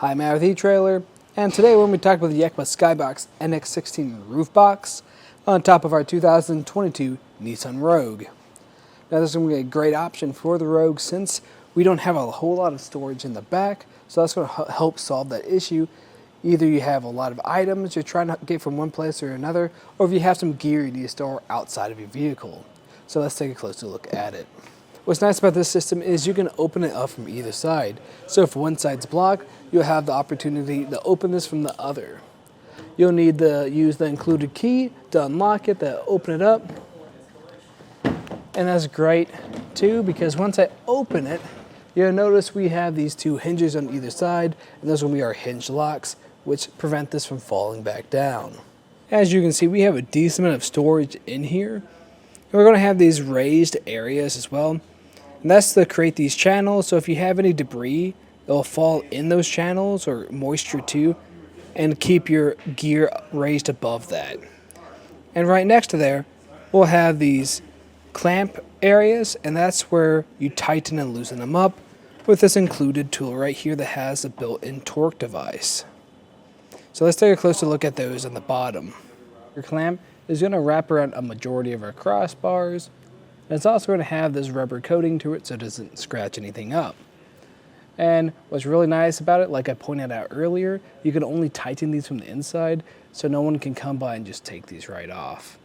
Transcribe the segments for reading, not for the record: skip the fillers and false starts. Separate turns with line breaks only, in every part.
Hi, Matt with etrailer, and today we're going to be talking about the Yakima SkyBox NX16 Roof Box on top of our 2022 Nissan Rogue. Now this is going to be a great option for the Rogue since we don't have a whole lot of storage in the back, so that's going to help solve that issue. Either you have a lot of items you're trying to get from one place or another, or if you have some gear you need to store outside of your vehicle. So let's take a closer look at it. What's nice about this system is you can open it up from either side. So if one side's blocked, you'll have the opportunity to open this from the other. You'll need to use the included key to unlock it, to open it up. And that's great too, because once I open it, you'll notice we have these two hinges on either side, and those will be our hinge locks, which prevent this from falling back down. As you can see, we have a decent amount of storage in here. And we're going to have these raised areas as well. And that's to create these channels, so if you have any debris, it'll fall in those channels, or moisture too, and keep your gear raised above that. And right next to there, we'll have these clamp areas, and that's where you tighten and loosen them up with this included tool right here that has a built-in torque device. So let's take a closer look at those on the bottom. Your clamp is going to wrap around a majority of our crossbars. And it's also going to have this rubber coating to it so it doesn't scratch anything up. And what's really nice about it, like I pointed out earlier, you can only tighten these from the inside, so no one can come by and just take these right off.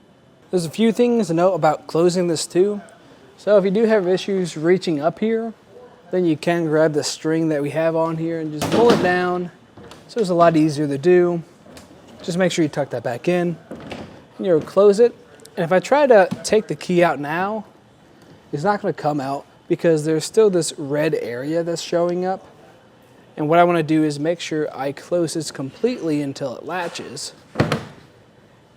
There's a few things to note about closing this too. So if you do have issues reaching up here, then you can grab the string that we have on here and just pull it down. So it's a lot easier to do. Just make sure you tuck that back in. And you'll close it. And if I try to take the key out now, it's not going to come out because there's still this red area that's showing up. And what I want to do is make sure I close this completely until it latches.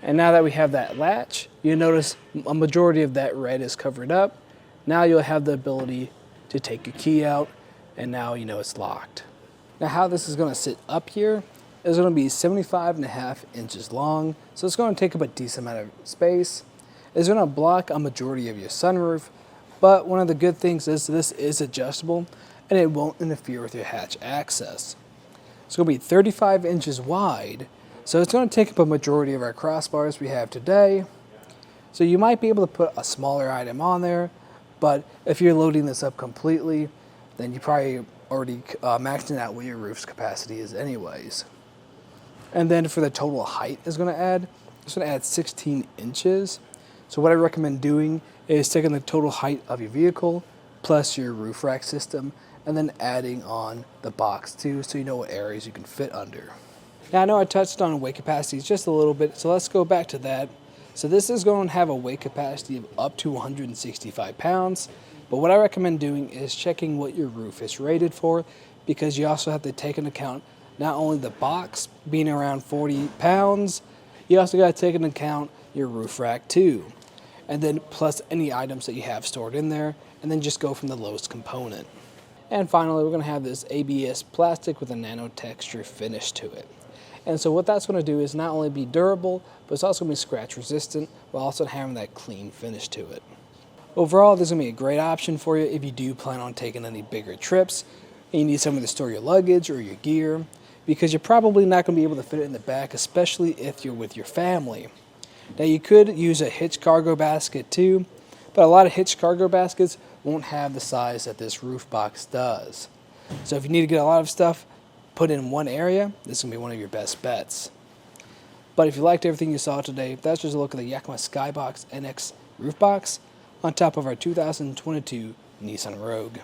And now that we have that latch, you notice a majority of that red is covered up. Now you'll have the ability to take your key out, and now you know it's locked. Now how this is going to sit up here is going to be 75.5 inches long, so it's going to take up a decent amount of space. It's going to block a majority of your sunroof, but one of the good things is this is adjustable and it won't interfere with your hatch access. It's going to be 35 inches wide, so it's going to take up a majority of our crossbars we have today. So you might be able to put a smaller item on there, but if you're loading this up completely, then you probably already maxing out what your roof's capacity is anyways. And then for the total height it's going to add 16 inches. So what I recommend doing is taking the total height of your vehicle plus your roof rack system and then adding on the box too, so you know what areas you can fit under. Now I know I touched on weight capacity just a little bit, so let's go back to that. So this is going to have a weight capacity of up to 165 pounds, but what I recommend doing is checking what your roof is rated for, because you also have to take into account not only the box being around 40 pounds, you also got to take into account your roof rack too. And then plus any items that you have stored in there, and then just go from the lowest component. And finally, we're going to have this ABS plastic with a nano texture finish to it. And so what that's going to do is not only be durable, but it's also going to be scratch resistant, while also having that clean finish to it. Overall, this is going to be a great option for you if you do plan on taking any bigger trips, and you need somewhere to store your luggage or your gear, because you're probably not going to be able to fit it in the back, especially if you're with your family. Now you could use a hitch cargo basket too, but a lot of hitch cargo baskets won't have the size that this roof box does. So if you need to get a lot of stuff put in one area, this is going to be one of your best bets. But if you liked everything you saw today, that's just a look at the Yakima SkyBox NX Roof Box on top of our 2022 Nissan Rogue.